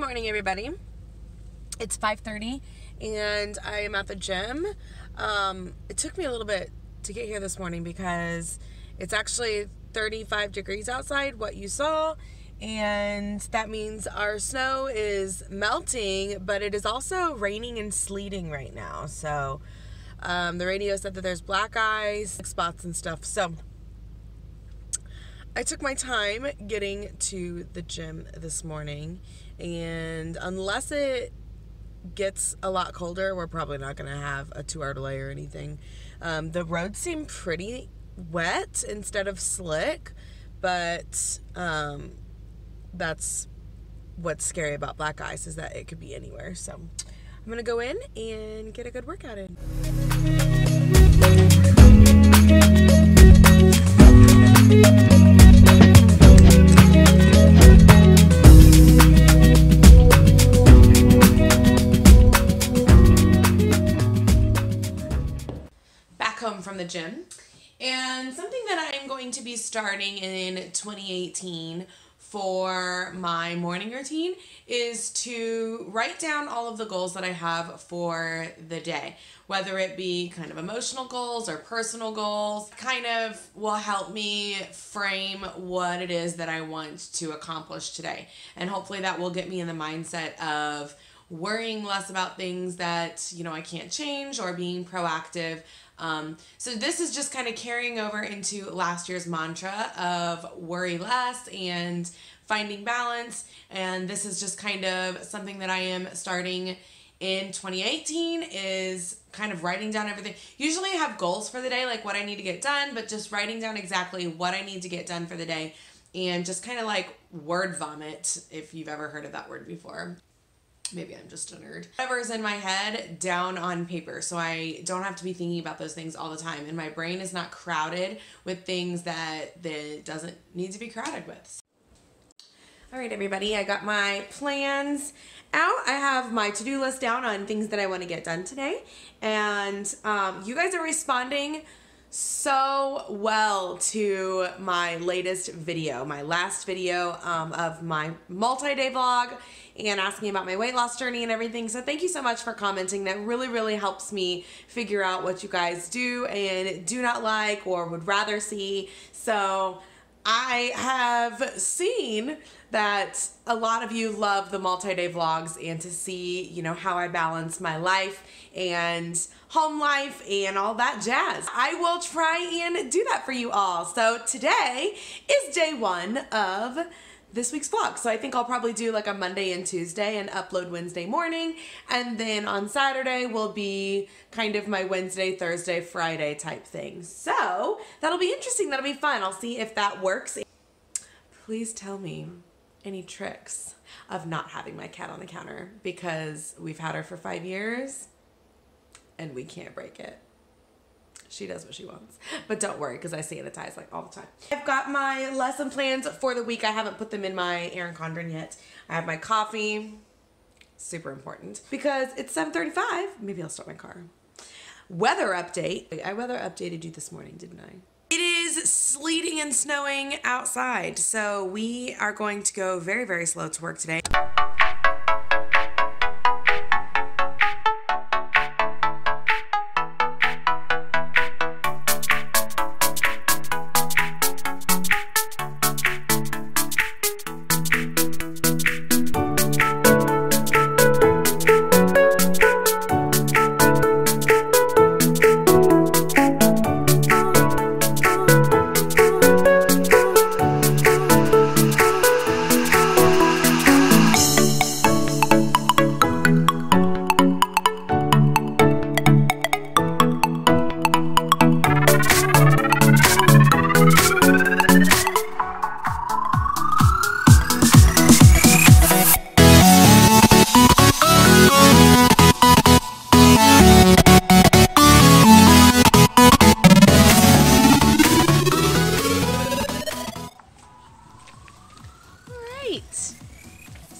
morning, everybody. It's 5:30 and I am at the gym. It took me a little bit to get here this morning because it's actually 35 degrees outside, what you saw, and that means our snow is melting, but it is also raining and sleeting right now. So the radio said that there's black ice, spots and stuff. So I took my time getting to the gym this morning, and unless it gets a lot colder, we're probably not going to have a 2-hour delay or anything. The roads seem pretty wet instead of slick, but that's what's scary about black ice, is that it could be anywhere. So I'm going to go in and get a good workout in. From the gym, and something that I'm going to be starting in 2018 for my morning routine is to write down all of the goals that I have for the day, whether it be kind of emotional goals or personal goals. Kind of will help me frame what it is that I want to accomplish today, and hopefully that will get me in the mindset of worrying less about things that, you know, I can't change, or being proactive. So this is just kind of carrying over into last year's mantra of worry less and finding balance. And this is just kind of something that I am starting in 2018, is kind of writing down everything. Usually I have goals for the day, like what I need to get done, but just writing down exactly what I need to get done for the day, and just kind of like word vomit, if you've ever heard of that word before. Maybe I'm just a nerd. Whatever's in my head down on paper, so I don't have to be thinking about those things all the time, and my brain is not crowded with things that doesn't need to be crowded with. All right, everybody, I got my plans out. I have my to-do list down on things that I want to get done today, and you guys are responding so well to my latest video, my last video of my multi-day vlog, and asking about my weight loss journey and everything. So thank you so much for commenting. That really, really helps me figure out what you guys do and do not like or would rather see. So I have seen that a lot of you love the multi-day vlogs, and to see, you know, how I balance my life and home life and all that jazz. I will try and do that for you all. So today is day 1 of this week's vlog. So I think I'll probably do like a Monday and Tuesday and upload Wednesday morning, and then on Saturday will be kind of my Wednesday, Thursday, Friday type thing. So that'll be interesting. That'll be fun. I'll see if that works. Please tell me any tricks of not having my cat on the counter, because we've had her for 5 years and we can't break it. She does what she wants. But don't worry, because I sanitize like all the time. I've got my lesson plans for the week. I haven't put them in my Erin Condren yet. I have my coffee. Super important, because it's 7:35. Maybe I'll start my car. Weather update. I weather updated you this morning, didn't I? It is sleeting and snowing outside, so we are going to go very, very slow to work today.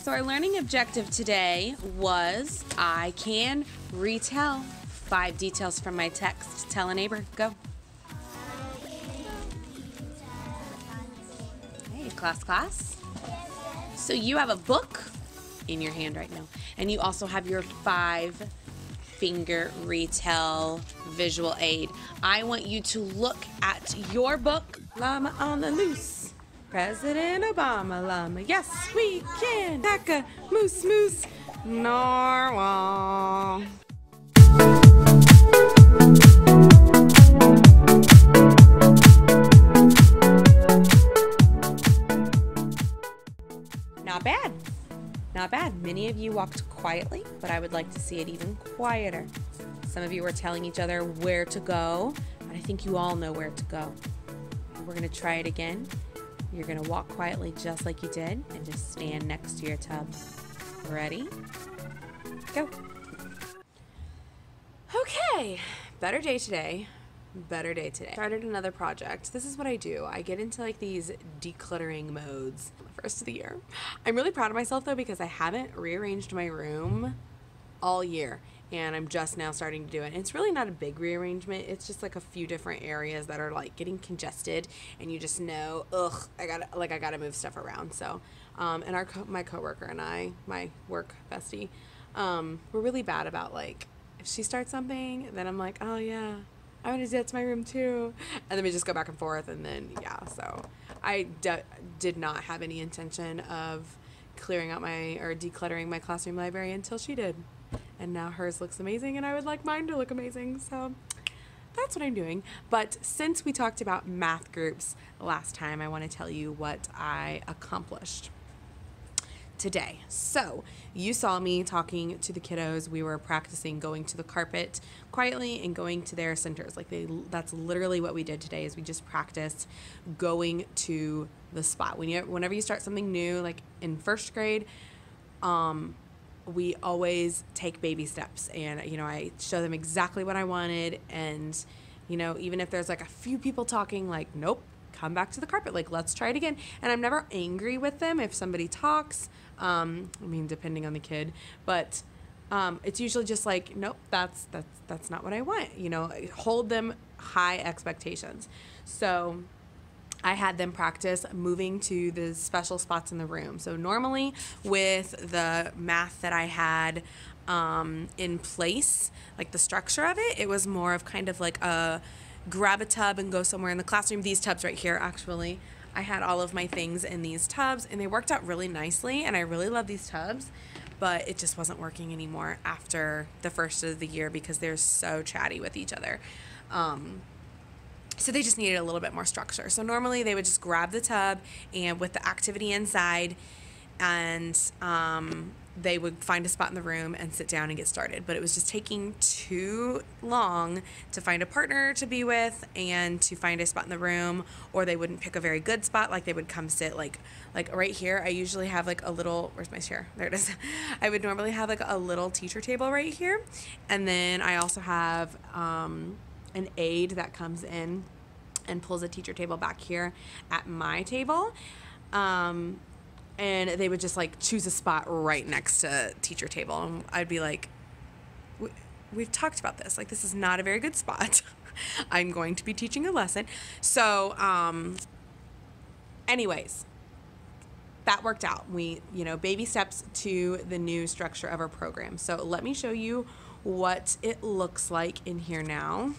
So our learning objective today was I can retell 5 details from my text. Tell a neighbor. Go. Hey, class. So you have a book in your hand right now. And you also have your 5-finger retail visual aid. I want you to look at your book, Llama on the Loose. President Obama llama, yes we can. Taka, moose, moose, narwhal. Not bad. Not bad. Many of you walked quietly, but I would like to see it even quieter. Some of you were telling each other where to go, but I think you all know where to go. We're going to try it again. You're going to walk quietly just like you did and just stand next to your tub. Ready? Go. Okay. Better day today. Better day today. Started another project. This is what I do. I get into like these decluttering modes the first of the year. I'm really proud of myself though because I haven't rearranged my room all year. And I'm just now starting to do it. And it's really not a big rearrangement. It's just like a few different areas that are like getting congested, and you just know, I gotta move stuff around. So, and my coworker and I, my work bestie, we're really bad about like if she starts something, then I'm like, oh yeah, I want to do that to my room too, and then we just go back and forth, and then yeah. So I did not have any intention of clearing out or decluttering my classroom library until she did. And now hers looks amazing, and I would like mine to look amazing. So that's what I'm doing. But since we talked about math groups last time, I want to tell you what I accomplished today. So you saw me talking to the kiddos. We were practicing going to the carpet quietly and going to their centers. Like that's literally what we did today is we just practiced going to the spot. Whenever you start something new, like in first grade, we always take baby steps, and I show them exactly what I wanted, and even if there's like a few people talking, like nope, come back to the carpet, like let's try it again. And I'm never angry with them if somebody talks, depending on the kid, but it's usually just like nope, that's not what I want. Hold them high expectations. So I had them practice moving to the special spots in the room. So normally with the math that I had in place, like the structure of it, it was more of kind of like a grab a tub and go somewhere in the classroom. These tubs right here, actually, I had all of my things in these tubs, and they worked out really nicely, and I really love these tubs, but it just wasn't working anymore after the first of the year because they're so chatty with each other. So they just needed a little bit more structure. So normally they would just grab the tub and with the activity inside, and they would find a spot in the room and sit down and get started. But it was just taking too long to find a partner to be with and to find a spot in the room, or they wouldn't pick a very good spot. Like they would come sit like right here. I usually have like a little, where's my chair? There it is. I would normally have like a little teacher table right here. And then I also have an aide that comes in and pulls a teacher table back here at my table. And they would just like choose a spot right next to teacher table. And I'd be like, we've talked about this. Like, this is not a very good spot. I'm going to be teaching a lesson. So, anyways, that worked out. We, baby steps to the new structure of our program. So let me show you what it looks like in here now.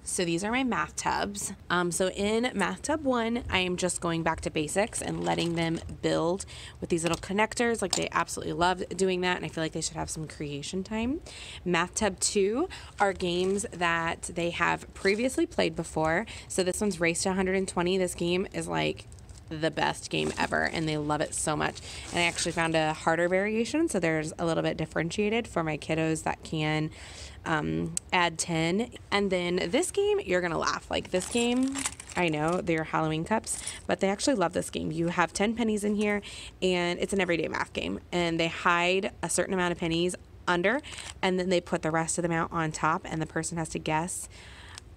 So these are my math tubs. So in math tub 1, I am just going back to basics and letting them build with these little connectors. Like they absolutely love doing that, and I feel like they should have some creation time. Math tub 2 are games that they have previously played before. So this one's Race to 120. This game is like the best game ever, and they love it so much. And I actually found a harder variation, so there's a little bit differentiated for my kiddos that can add 10. And then this game, you're gonna laugh. Like this game, I know they're Halloween cups, but they actually love this game. You have 10 pennies in here, and it's an everyday math game, and they hide a certain amount of pennies under, and then they put the rest of them out on top, and the person has to guess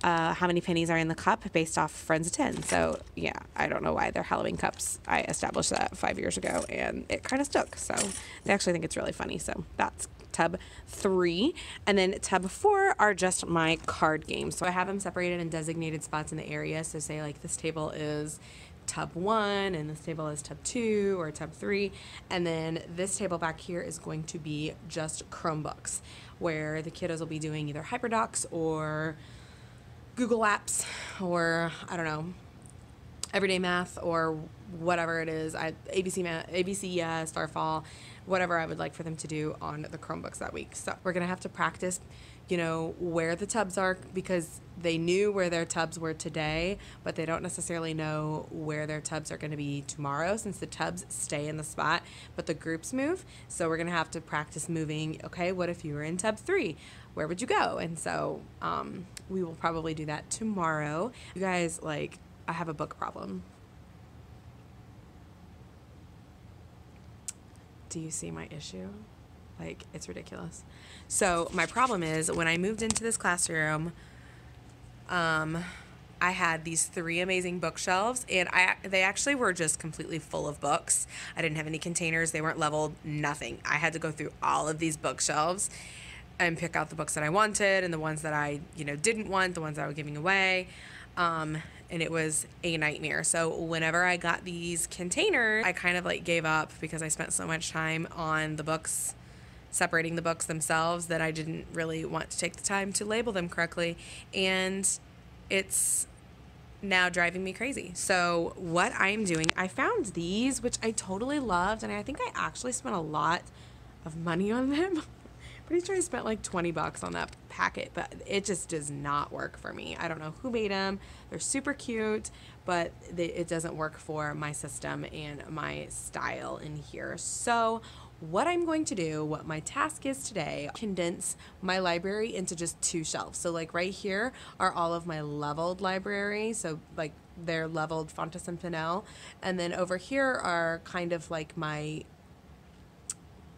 how many pennies are in the cup based off friends of 10. So yeah, I don't know why they're Halloween cups. I established that 5 years ago, and it kind of stuck. So they actually think it's really funny. So that's tub 3. And then tub 4 are just my card games. So I have them separated in designated spots in the area. So say like this table is tub 1 and this table is tub 2 or tub 3, and then this table back here is going to be just Chromebooks, where the kiddos will be doing either HyperDocs or Google Apps or, I don't know, everyday math or whatever it is, ABC math, ABC, Starfall, whatever I would like for them to do on the Chromebooks that week. So we're gonna have to practice, you know, where the tubs are, because they knew where their tubs were today, but they don't necessarily know where their tubs are going to be tomorrow, since the tubs stay in the spot, but the groups move. So we're going to have to practice moving. Okay, what if you were in tub 3? Where would you go? And so we will probably do that tomorrow. You guys, like, I have a book problem. Do you see my issue? Like, it's ridiculous. So my problem is, when I moved into this classroom, I had these 3 amazing bookshelves, and they actually were just completely full of books. I didn't have any containers. They weren't leveled, nothing. I had to go through all of these bookshelves and pick out the books that I wanted and the ones that I, you know, didn't want, the ones that I was giving away. And it was a nightmare. So whenever I got these containers, I kind of like gave up, because I spent so much time on the books, separating the books themselves, that I didn't really want to take the time to label them correctly, and it's now driving me crazy. So what I'm doing, I found these, which I totally loved, and I think I actually spent a lot of money on them. Pretty sure I spent like 20 bucks on that packet, but it just does not work for me. I don't know who made them. They're super cute, but it doesn't work for my system and my style in here. So what I'm going to do, what my task is today, condense my library into just 2 shelves. So like right here are all of my leveled library. So like they're leveled Fontes and Pinnell. And then over here are kind of like my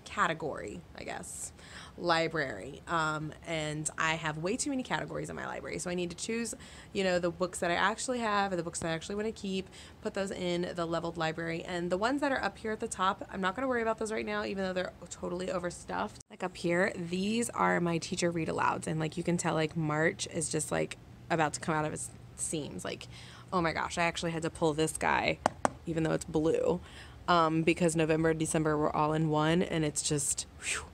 category, I guess, library. And I have way too many categories in my library. So I need to choose, you know, the books that I actually have, or the books that I actually want to keep, put those in the leveled library. And the ones that are up here at the top, I'm not going to worry about those right now, even though they're totally overstuffed. Like up here, these are my teacher read alouds. And like you can tell, like March is just like about to come out of its seams. Like, oh my gosh, I actually had to pull this guy, even though it's blue, because November and December were all in one, and it's just, whew,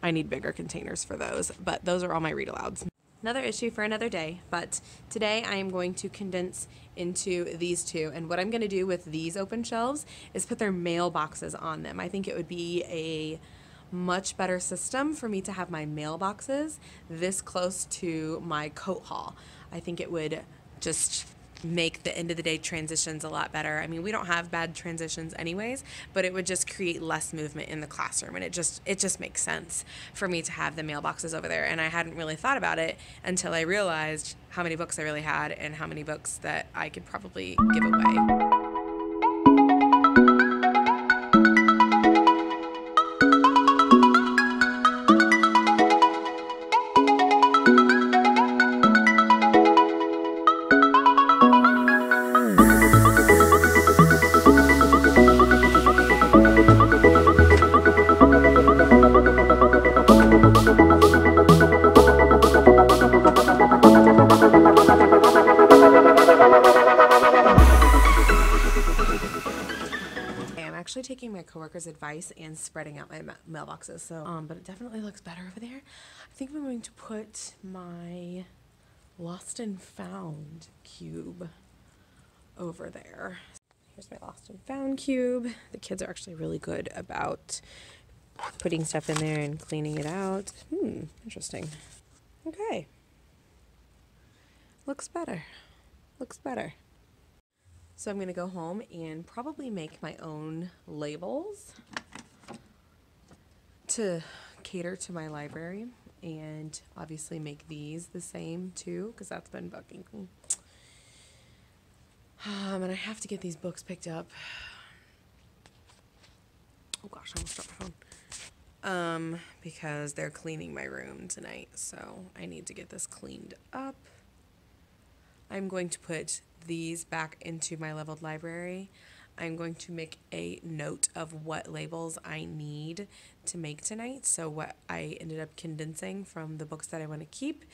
I need bigger containers for those. But those are all my read alouds. Another issue for another day, but today I am going to condense into these 2. And what I'm going to do with these open shelves is put their mailboxes on them. I think it would be a much better system for me to have my mailboxes this close to my coat haul. I think it would just make the end of the day transitions a lot better. I mean, we don't have bad transitions anyways, but it would just create less movement in the classroom, and it just makes sense for me to have the mailboxes over there. And I hadn't really thought about it until I realized how many books I really had and how many books that I could probably give away. Actually taking my coworker's advice and spreading out my mailboxes, so but it definitely looks better over there. I think I'm going to put my lost and found cube over there. Here's my lost and found cube. The kids are actually really good about putting stuff in there and cleaning it out. Interesting. Okay, looks better, looks better. So I'm going to go home and probably make my own labels to cater to my library, and obviously make these the same too, because that's been bugging me. And I have to get these books picked up. Oh gosh, I almost dropped my phone. Because they're cleaning my room tonight, so I need to get this cleaned up. I'm going to put these back into my leveled library. I'm going to make a note of what labels I need to make tonight, so what I ended up condensing from the books that I want to keep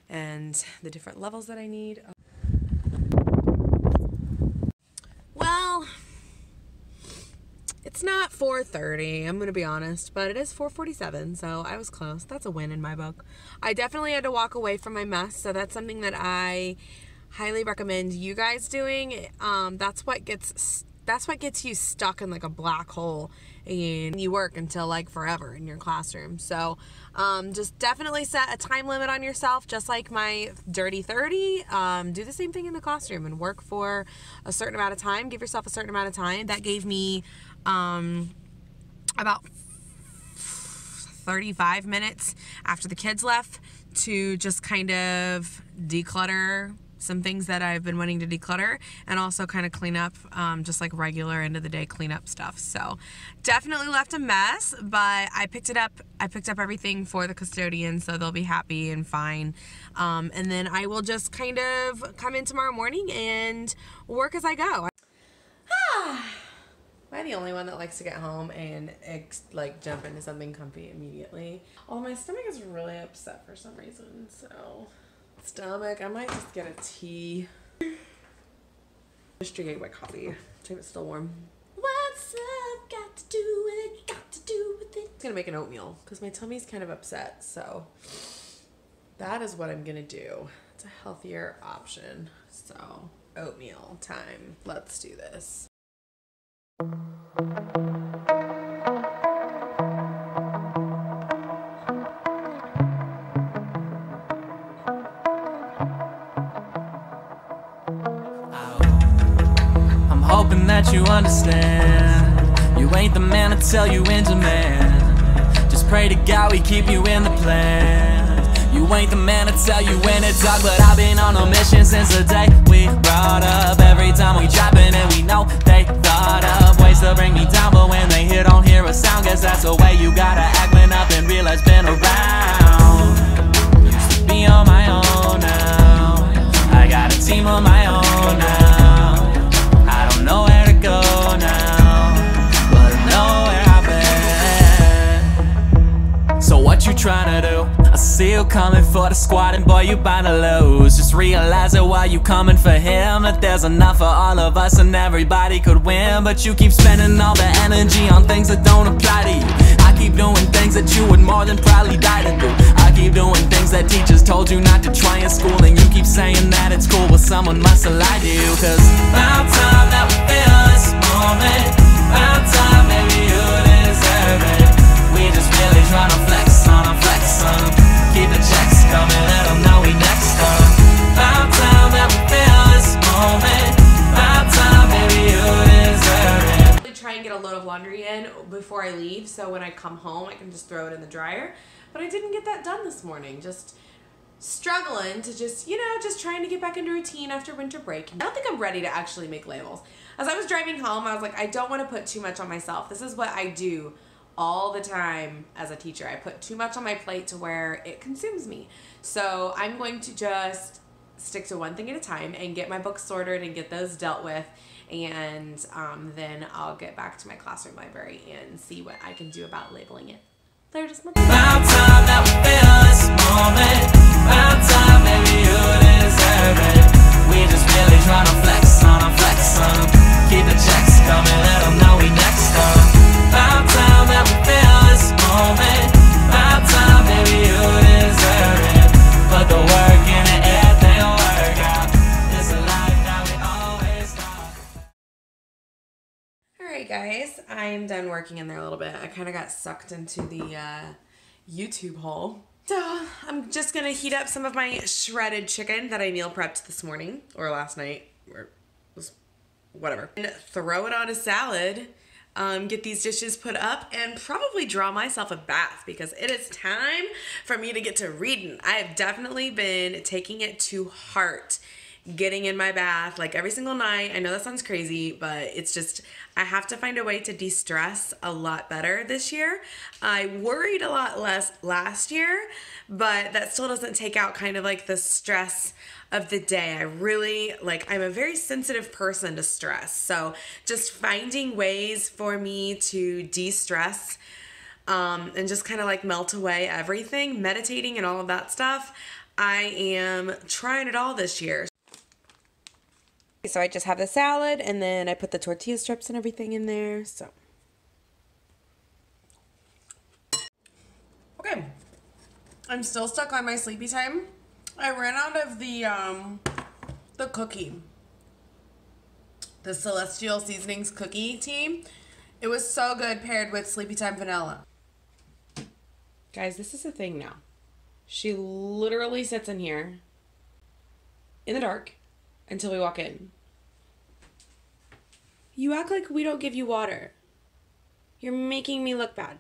and the different levels that I need. It's not 4:30, I'm going to be honest, but it is 4:47, so I was close. That's a win in my book. I definitely had to walk away from my mess, so that's something that I highly recommend you guys doing. That's what gets you stuck in like a black hole, and you work until like forever in your classroom. So just definitely set a time limit on yourself, just like my dirty 30. Do the same thing in the classroom and work for a certain amount of time. Give yourself a certain amount of time. That gave me about 35 minutes after the kids left to just kind of declutter some things that I've been wanting to declutter, and also kind of clean up, just like regular end of the day cleanup stuff. So definitely left a mess, but I picked it up. I picked up everything for the custodian, so they'll be happy and fine. And then I will just kind of come in tomorrow morning and work as I go. Am I the only one that likes to get home and like jump into something comfy immediately? Although my stomach is really upset for some reason, so stomach, I might just get a tea. Just drinking my coffee. Check it's still warm. What's up? Got to do with it. Got to do with it. I'm gonna make an oatmeal because my tummy's kind of upset. So that is what I'm gonna do. It's a healthier option. So oatmeal time. Let's do this. Hoping that you understand, you ain't the man to tell you in demand. Just pray to God we keep you in the plan. You ain't the man to tell you when to talk, but I've been on a mission since the day we brought up. Every time we dropping and we know they thought of ways to bring me down, but when they hear don't hear a sound, guess that's the way you gotta act when nothing real has been around. Used to be on my own now, I got a team of my own now. Know where to go now, but I know where I've been. So what you tryna do? I see you coming for the squad, and boy you bound to lose. Just realize that while you coming for him, that there's enough for all of us and everybody could win. But you keep spending all the energy on things that don't apply to you. I keep doing things that you would more than probably die to do. I keep doing things that teachers told you not to try in school, and you keep saying that it's cool, but someone must have lied to you. Cause about time that we feel this moment, about time maybe you deserve it. We just really tryna flex on them, keep the checks coming, let them know we next up. About time that we feel this moment, about time maybe you deserve it. Try and get a load of laundry in before I leave, so when I come home I can just throw it in the dryer. But I didn't get that done this morning. Just struggling to just trying to get back into routine after winter break. I don't think I'm ready to actually make labels. As I was driving home, I was like, I don't want to put too much on myself. This is what I do all the time as a teacher. I put too much on my plate to where it consumes me. So I'm going to just stick to one thing at a time and get my books sorted and get those dealt with. And then I'll get back to my classroom library and see what I can do about labeling it. They're just about time that we feel this moment, about time maybe you deserve it. We just really tryna flex on them, keep the checks coming, let them know we next up. About time that we feel this moment, about time maybe you deserve it. Put the work in it, everything will work out. It's a life that we always thought. Alright guys, I'm done working in there a little bit. I kind of got sucked into the YouTube hole. So I'm just going to heat up some of my shredded chicken that I meal prepped this morning, or last night, or whatever. And throw it on a salad, get these dishes put up, and probably draw myself a bath because it is time for me to get to reading. I have definitely been taking it to heart, getting in my bath like every single night. I know that sounds crazy, but it's just, I have to find a way to de-stress a lot better this year. I worried a lot less last year, but that still doesn't take out kind of like the stress of the day. I really, I'm a very sensitive person to stress. So just finding ways for me to de-stress and just kind of like melt away everything, meditating and all of that stuff. I am trying it all this year. So I just have the salad, and then I put the tortilla strips and everything in there. So Okay, I'm still stuck on my sleepy time. I ran out of the cookie. The Celestial Seasonings cookie tea. It was so good paired with Sleepy Time vanilla. Guys, this is a thing now. She literally sits in here in the dark until we walk in. You act like we don't give you water. You're making me look bad.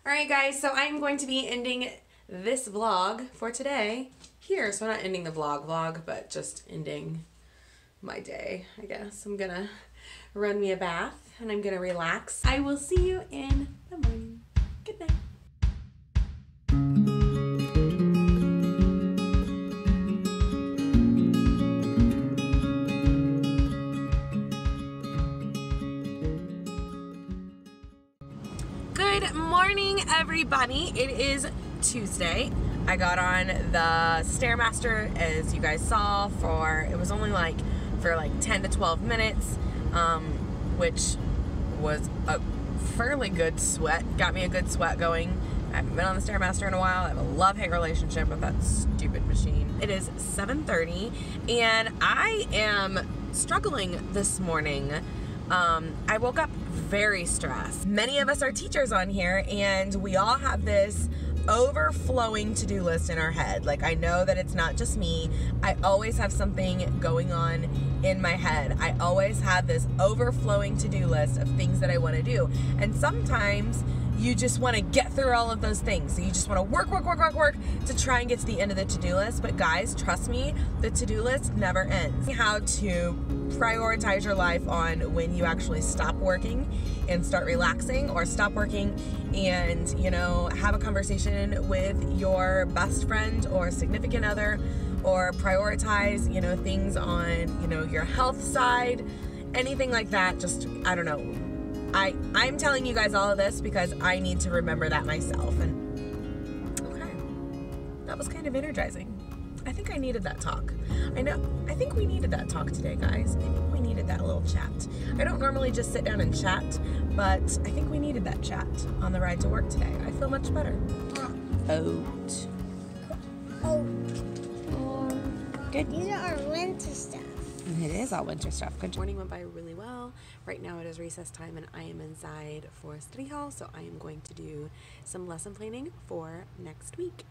Alright guys, so I'm going to be ending this vlog for today here. So not ending the vlog, but just ending my day, I guess. I'm gonna run me a bath and I'm gonna relax. I will see you in the morning. Good night. Good morning, everybody. It is Tuesday. I got on the Stairmaster, as you guys saw, it was only for 10 to 12 minutes, which was a fairly good sweat. Got me a good sweat going. I haven't been on the Stairmaster in a while. I have a love-hate relationship with that stupid machine. It is 7:30, and I am struggling this morning. I woke up very stressed. Many of us are teachers on here, and we all have this overflowing to-do list in our head. Like, I know that it's not just me. I always have something going on in my head. I always have this overflowing to-do list of things that I want to do. And sometimes you just want to get through all of those things. So you just want to work to try and get to the end of the to-do list. But guys, trust me, the to-do list never ends. How to prioritize your life on when you actually stop working and start relaxing, or stop working and, have a conversation with your best friend or significant other, or prioritize, things on, your health side, anything like that. Just, I don't know. I'm telling you guys all of this because I need to remember that myself. And okay, that was kind of energizing. I think I needed that talk. I think we needed that talk today, guys. I think we needed that little chat. I don't normally just sit down and chat, but I think we needed that chat on the ride to work today. I feel much better. Oat. Good. These are our winter stuff. It is all winter stuff. Good morning went by really well. Right now it is recess time and I am inside for study hall, so I am going to do some lesson planning for next week.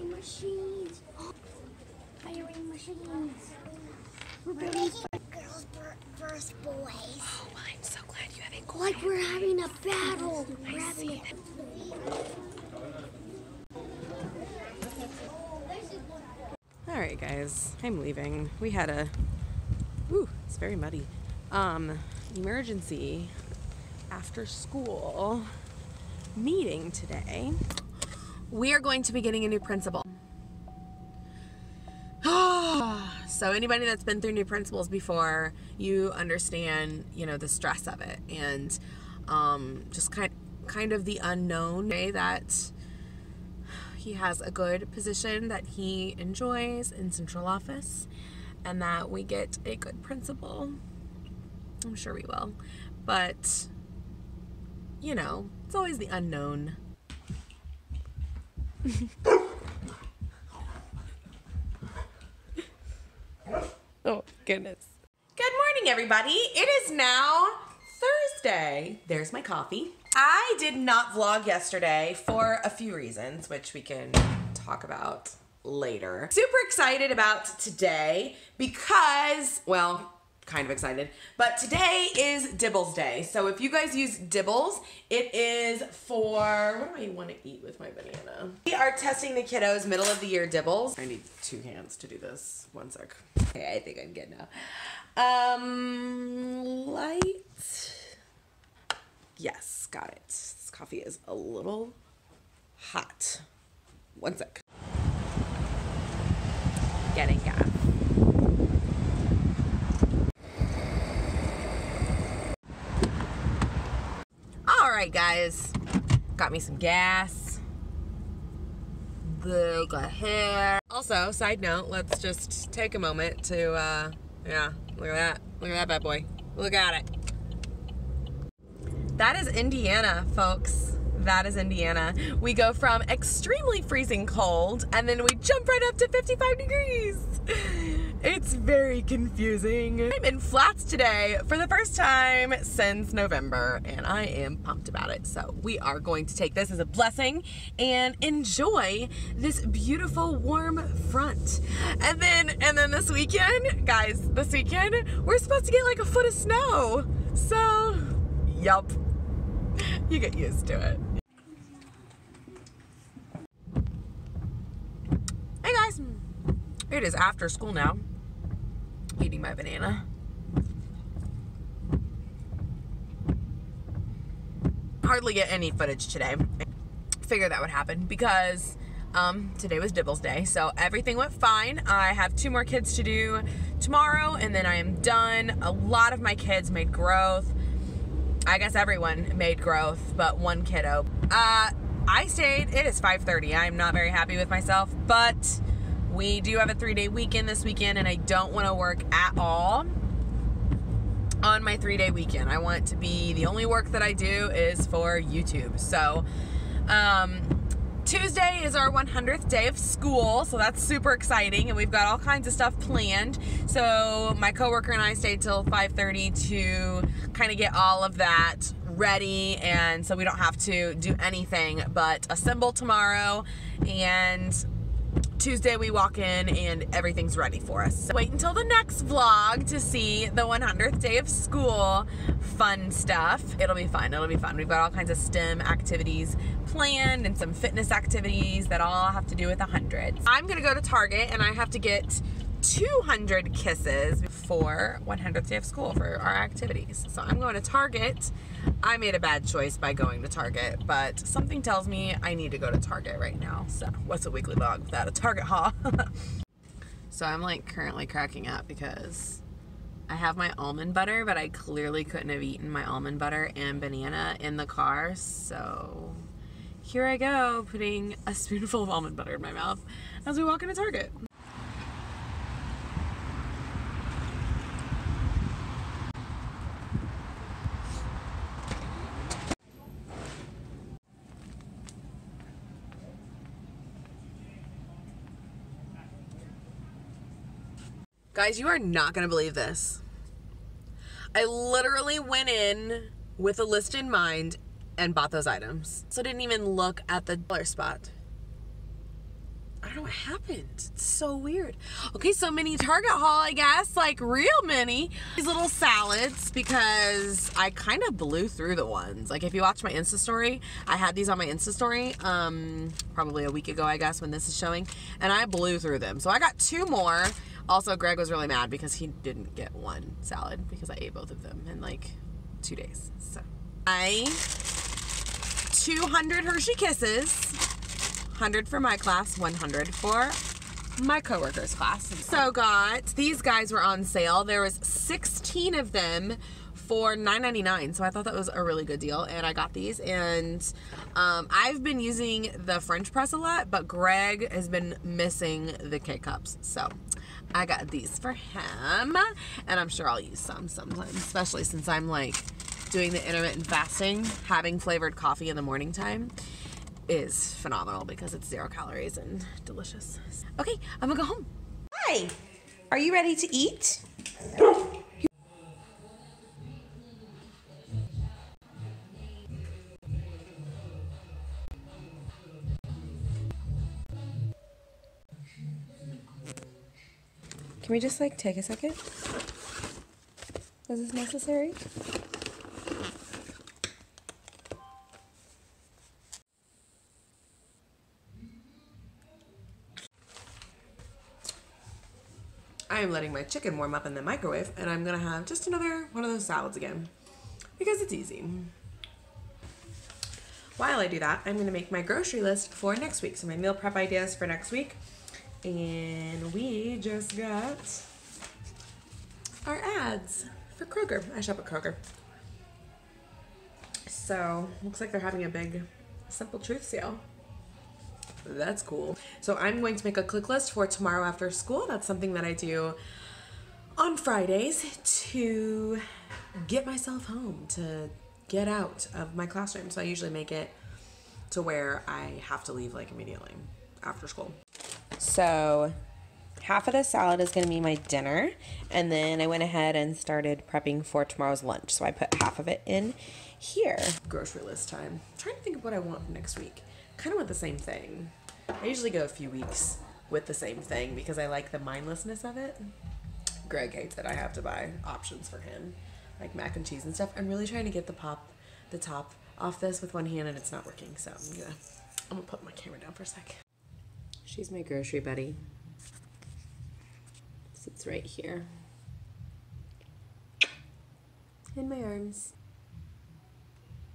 Machines. Firing machines. We're ready for girls versus boys. Oh, I'm so glad you have a cool. Like we're having a battle. We're having a Alright guys, I'm leaving. We had it's very muddy. Emergency after school meeting today. We are going to be getting a new principal. So anybody that's been through new principals before, you understand, the stress of it, and just kind of the unknown. That he has a good position that he enjoys in central office, and that we get a good principal. I'm sure we will, but it's always the unknown. Oh, goodness. Good morning, everybody. It is now Thursday. There's my coffee. I did not vlog yesterday for a few reasons, which we can talk about later. Super excited about today because, well, kind of excited, but today is Dibbles Day. So if you guys use Dibbles, it is for, what do I want to eat with my banana? We are testing the kiddos' middle of the year Dibbles. I need 2 hands to do this. One sec. Okay, I think I'm good now. Light. Yes, got it. This coffee is a little hot. One sec. Getting gas. Alright guys, got me some gas. Got hair. Also, side note, let's just take a moment to Yeah, look at that. Look at that bad boy. Look at it. That is Indiana, folks. That is Indiana. We go from extremely freezing cold, and then we jump right up to 55 degrees. It's very confusing. I'm in flats today for the first time since November, and I am pumped about it. So we are going to take this as a blessing and enjoy this beautiful warm front. And then this weekend, guys, this weekend, we're supposed to get like a foot of snow. So, yup. You get used to it. Hey guys, it is after school now. Eating my banana. Hardly get any footage today. Figured that would happen because today was Dibbles Day, so everything went fine. I have 2 more kids to do tomorrow, and then I am done. A lot of my kids made growth. I guess everyone made growth, but one kiddo. I stayed. It is 5:30. I'm not very happy with myself, but we do have a 3-day weekend this weekend, and I don't want to work at all on my 3-day weekend. I want to be, the only work that I do is for YouTube. So, Tuesday is our 100th day of school, so that's super exciting, and we've got all kinds of stuff planned. So my coworker and I stayed till 5:30 to kind of get all of that ready, and so we don't have to do anything but assemble tomorrow, and Tuesday we walk in and everything's ready for us. So wait until the next vlog to see the 100th day of school fun stuff. It'll be fun. It'll be fun. We've got all kinds of STEM activities planned and some fitness activities that all have to do with 100. I'm gonna go to Target and I have to get 200 kisses for 100th day of school for our activities. So I'm going to Target. I made a bad choice by going to Target, but something tells me I need to go to Target right now. So what's a weekly vlog without a Target haul? So I'm like currently cracking up because I have my almond butter, but I clearly couldn't have eaten my almond butter and banana in the car. So here I go, putting a spoonful of almond butter in my mouth as we walk into Target. Guys, you are not gonna believe this. I literally went in with a list in mind and bought those items. So I didn't even look at the dollar spot. I don't know what happened. It's so weird. Okay, so mini Target haul, I guess, like real mini. These little salads, because I kind of blew through the ones. Like if you watch my Insta story, I had these on my Insta story probably a week ago, I guess, when this is showing, and I blew through them. So I got 2 more. Also, Greg was really mad because he didn't get one salad because I ate both of them in like 2 days. So 200 Hershey Kisses, 100 for my class, 100 for my coworker's class. So got, these guys were on sale. There was 16 of them for $9.99, so I thought that was a really good deal, and I got these. And I've been using the French press a lot, but Greg has been missing the K-cups, so I got these for him, and I'm sure I'll use some sometimes, especially since I'm like doing the intermittent fasting. Having flavored coffee in the morning time is phenomenal because it's 0 calories and delicious. Okay, I'm gonna go home. Hi, are you ready to eat? Can we just like take a second? Is this necessary? I am letting my chicken warm up in the microwave, and I'm gonna have just another one of those salads again because it's easy. While I do that, I'm gonna make my grocery list for next week. So my meal prep ideas for next week. And we just got our ads for Kroger. I shop at Kroger. So, looks like they're having a big Simple Truth sale. That's cool. So I'm going to make a click list for tomorrow after school. That's something that I do on Fridays to get myself home, to get out of my classroom. So I usually make it to where I have to leave like immediately after school. So half of the salad is going to be my dinner, and then I went ahead and started prepping for tomorrow's lunch. So I put half of it in here. Grocery list time. I'm trying to think of what I want for next week. Kind of want the same thing. I usually go a few weeks with the same thing because I like the mindlessness of it. Greg hates it. I have to buy options for him, like mac and cheese and stuff. I'm really trying to get the top off this with one hand, and it's not working. So I'm gonna put my camera down for a sec. She's my grocery buddy. Sits right here in my arms.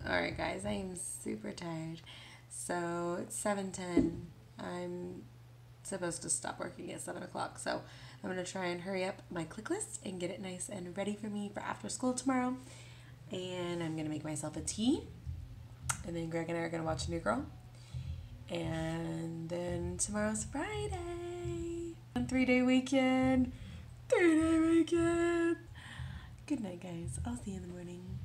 All right, guys, I am super tired. So it's 7:10. I'm supposed to stop working at 7 o'clock. So I'm gonna try and hurry up my click list and get it nice and ready for me for after school tomorrow. And I'm gonna make myself a tea. And then Greg and I are gonna watch New Girl. And then tomorrow's Friday. 3-day weekend. 3-day weekend. Good night, guys. I'll see you in the morning.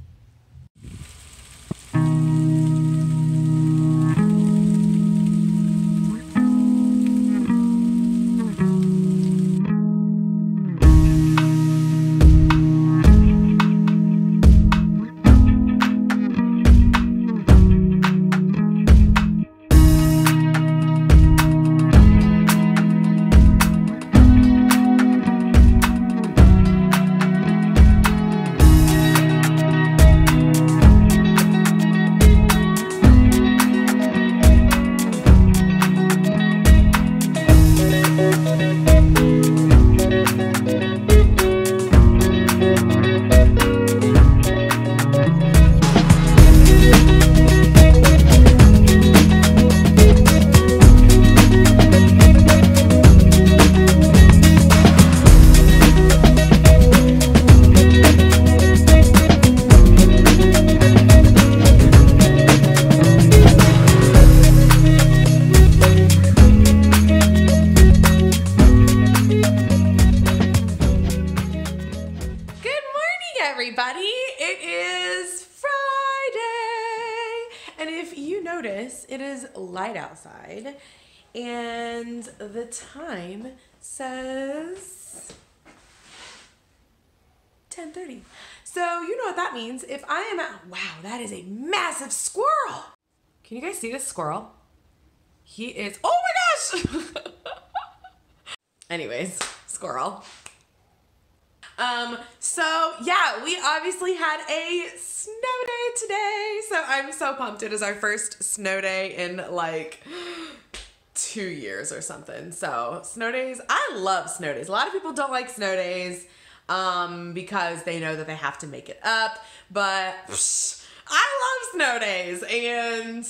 Everybody, it is Friday, and if you notice, it is light outside, and the time says 10:30. So you know what that means. If I am at, wow, that is a massive squirrel. Can you guys see this squirrel? He is, oh my gosh. Anyways, squirrel. So yeah, we obviously had a snow day today. So I'm so pumped. It is our first snow day in like 2 years or something. So snow days, I love snow days. A lot of people don't like snow days, because they know that they have to make it up, but I love snow days. And,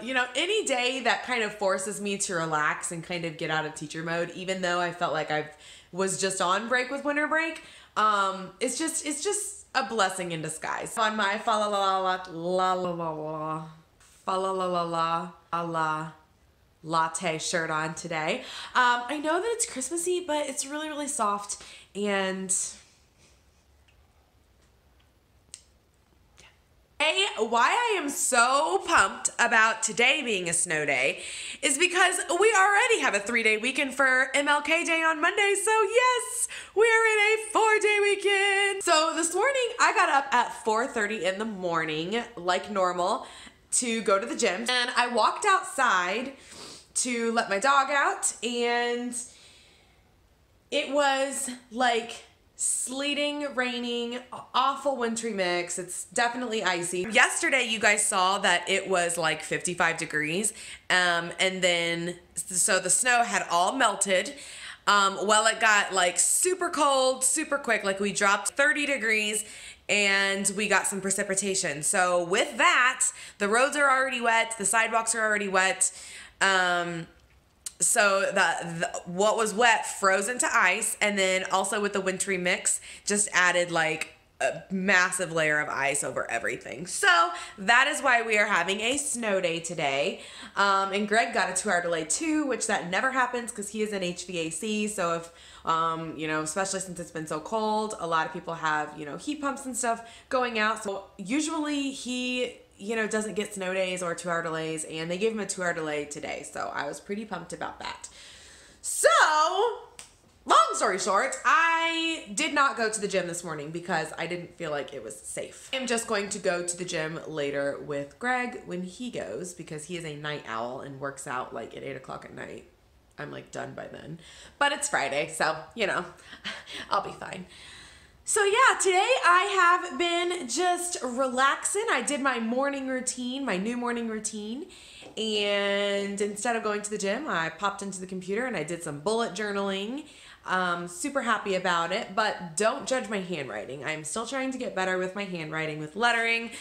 you know, any day that kind of forces me to relax and kind of get out of teacher mode, even though I felt like I was just on break with winter break, it's just a blessing in disguise. On my fa la la la la la la la fa la la la la la la latte shirt on today. I know that it's Christmassy, but it's really, really soft. And why I am so pumped about today being a snow day is because we already have a 3-day weekend for MLK Day on Monday. So yes, we are in a 4-day weekend. So this morning I got up at 4:30 in the morning like normal to go to the gym, and I walked outside to let my dog out, and it was like sleeting, raining, awful wintry mix. It's definitely icy. Yesterday, you guys saw that it was like 55 degrees. And then, so the snow had all melted. Well, it got like super cold, super quick. Like we dropped 30 degrees and we got some precipitation. So with that, the roads are already wet. The sidewalks are already wet. So what was wet froze into ice, and then also with the wintry mix just added like a massive layer of ice over everything. So that is why we are having a snow day today. And Greg got a 2-hour delay too, which that never happens because he is in HVAC. So if, you know, especially since it's been so cold, a lot of people have, you know, heat pumps and stuff going out. So usually he, you know, doesn't get snow days or 2-hour delays, and they gave him a 2-hour delay today. So I was pretty pumped about that. So long story short, I did not go to the gym this morning because I didn't feel like it was safe. I'm just going to go to the gym later with Greg when he goes because he is a night owl and works out like at 8 o'clock at night. I'm like done by then. But it's Friday, so, you know, I'll be fine. So yeah, today I have been just relaxing. I did my morning routine, my new morning routine. And instead of going to the gym, I popped into the computer and I did some bullet journaling. Super happy about it, but don't judge my handwriting. I'm still trying to get better with my handwriting, with lettering.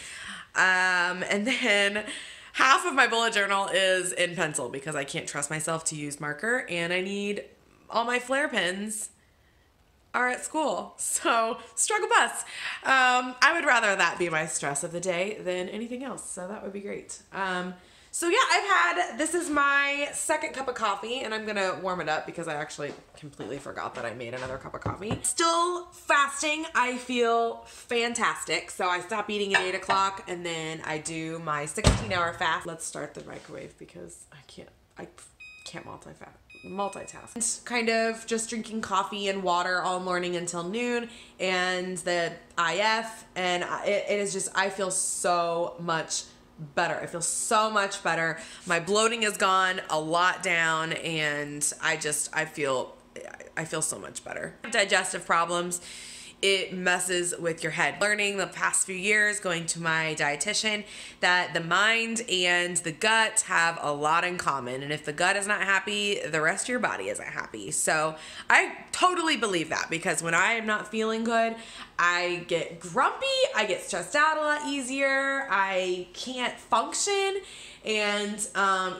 And then half of my bullet journal is in pencil because I can't trust myself to use marker, and I need all my flare pens are at school. So struggle bus. I would rather that be my stress of the day than anything else. So that would be great. So yeah, this is my second cup of coffee, and I'm gonna warm it up because I actually completely forgot that I made another cup of coffee. Still fasting. I feel fantastic. So I stop eating at 8 o'clock and then I do my 16-hour fast. Let's start the microwave because I can't multitask. And kind of just drinking coffee and water all morning until noon, and the IF, and it is just, I feel so much better. I feel so much better. My bloating is gone, a lot down, and I feel so much better. Digestive problems. It messes with your head. Learning the past few years, going to my dietitian, that the mind and the gut have a lot in common. And if the gut is not happy, the rest of your body isn't happy. So I totally believe that, because when I am not feeling good, I get grumpy, I get stressed out a lot easier, I can't function. And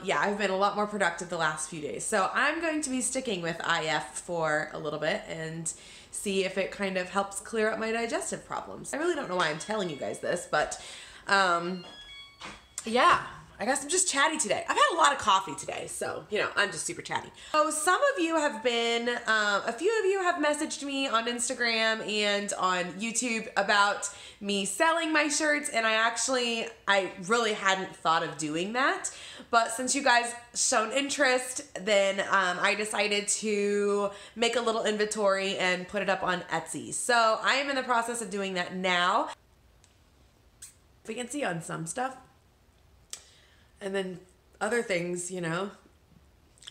yeah, I've been a lot more productive the last few days. So I'm going to be sticking with IF for a little bit and see if it kind of helps clear up my digestive problems. I really don't know why I'm telling you guys this, but yeah, I guess I'm just chatty today. I've had a lot of coffee today, so, you know, I'm just super chatty. So some of you have been, a few of you have messaged me on Instagram and on YouTube about me selling my shirts, and I really hadn't thought of doing that. But since you guys shown interest, then I decided to make a little inventory and put it up on Etsy. So I am in the process of doing that now. If we can see on some stuff. And then other things, you know,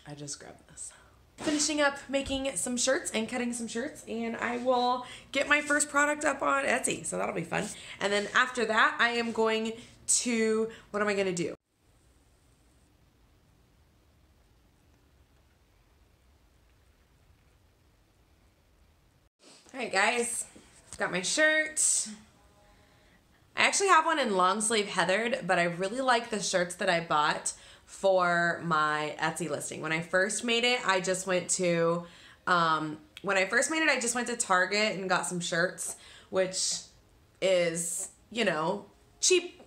I just grabbed this. Finishing up making some shirts and cutting some shirts, and I will get my first product up on Etsy. So that'll be fun. And then after that, I am going to, what am I going to do? All right, guys, got my shirt. I actually have one in long sleeve heathered, but I really like the shirts that I bought for my Etsy listing. When I first made it, I just went to, Target and got some shirts, which is, you know, cheap.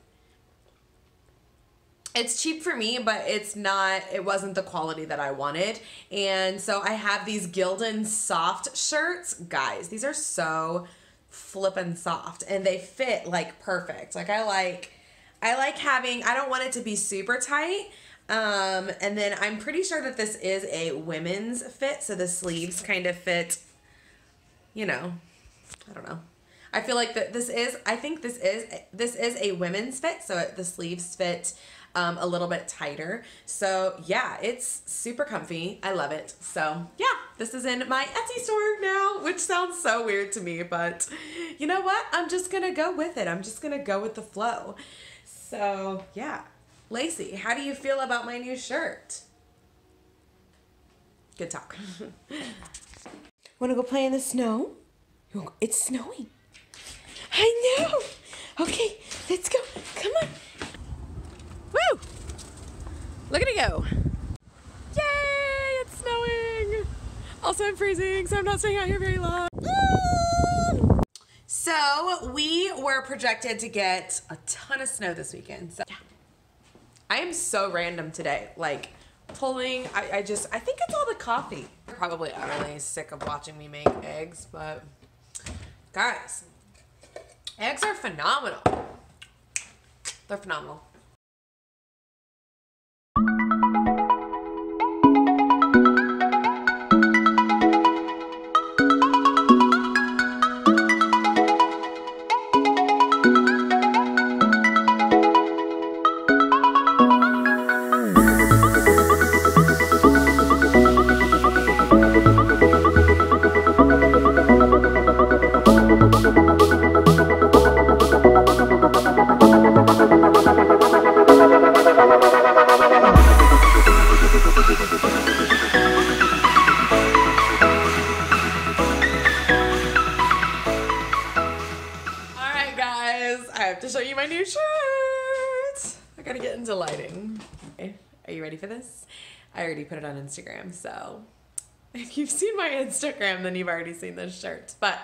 It's cheap for me, but it wasn't the quality that I wanted. And so I have these Gildan soft shirts. Guys, these are so flippin' soft, and they fit like perfect. Like I like having, I don't want it to be super tight. And then I'm pretty sure that this is a women's fit, so the sleeves kind of fit, you know, I don't know. I feel like that this is a women's fit, so the sleeves fit a little bit tighter. So yeah, it's super comfy. I love it. So yeah, this is in my Etsy store now, which sounds so weird to me, but you know what? I'm just gonna go with it. I'm just gonna go with the flow. So yeah. Lacey, how do you feel about my new shirt? Good talk. Wanna go play in the snow? It's snowing. I know. Okay, let's go. Come on. Woo! Look at it go. Yay! It's snowing. Also, I'm freezing, so I'm not staying out here very long. So we were projected to get a ton of snow this weekend. So yeah. I am so random today. Like pulling, I think it's all the coffee. You're probably utterly sick of watching me make eggs, but guys, eggs are phenomenal. They're phenomenal. To show you my new shirt. I gotta get into lighting. Okay. Are you ready for this? I already put it on Instagram, so if you've seen my Instagram, then you've already seen this shirt. But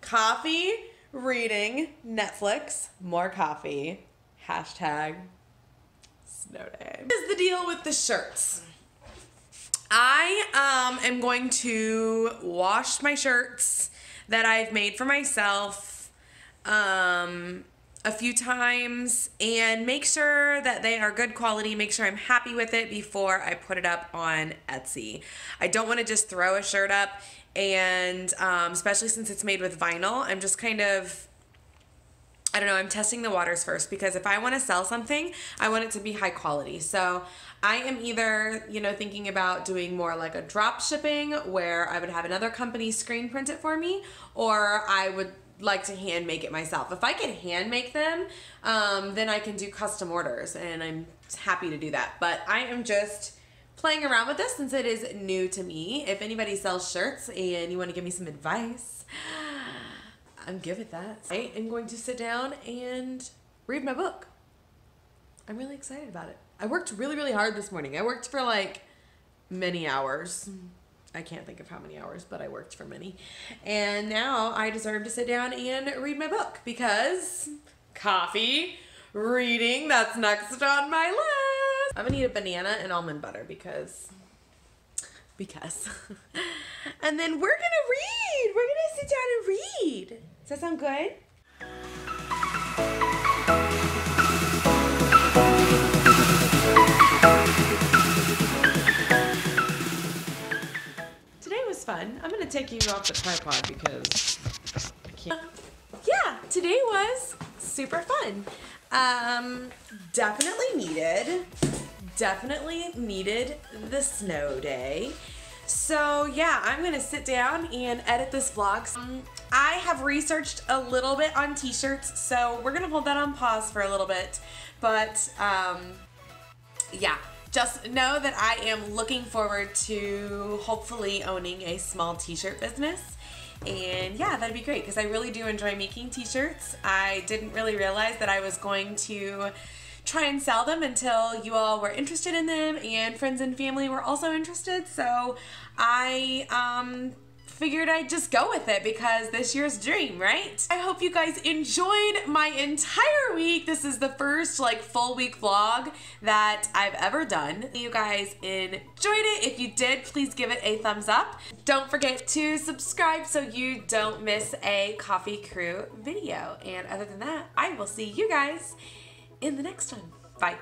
coffee, reading, Netflix, more coffee, hashtag snow day. What is the deal with the shirts? I am going to wash my shirts that I've made for myself a few times and make sure that they are good quality, make sure I'm happy with it before I put it up on Etsy. I don't want to just throw a shirt up, and especially since it's made with vinyl, I'm just kind of, I don't know, I'm testing the waters first, because if I want to sell something, I want it to be high quality. So I am either, you know, thinking about doing more like a drop shipping where I would have another company screen print it for me, or I would like to hand make it myself. If I can hand make them, then I can do custom orders, and I'm happy to do that. But I am just playing around with this since it is new to me. If anybody sells shirts and you want to give me some advice, I'm good at that. I am going to sit down and read my book. I'm really excited about it. I worked really, really hard this morning. I worked for like many hours. I can't think of how many hours, but I worked for many. And now I deserve to sit down and read my book, because coffee, reading, that's next on my list. I'm gonna eat a banana and almond butter because. And then we're gonna read. We're gonna sit down and read. Does that sound good? Fun. I'm gonna take you off the tripod because I can't. Yeah, today was super fun. Definitely needed the snow day. So yeah, I'm gonna sit down and edit this vlog. I have researched a little bit on t-shirts, so we're gonna hold that on pause for a little bit. But yeah. Just know that I am looking forward to hopefully owning a small t-shirt business. And yeah, that'd be great, because I really do enjoy making t-shirts. I didn't really realize that I was going to try and sell them until you all were interested in them, and friends and family were also interested. So I figured I'd just go with it, because this year's dream, right? I hope you guys enjoyed my entire week. This is the first like full week vlog that I've ever done. You guys enjoyed it. If you did, please give it a thumbs up. Don't forget to subscribe so you don't miss a Coffee Crew video. And other than that, I will see you guys in the next one. Bye.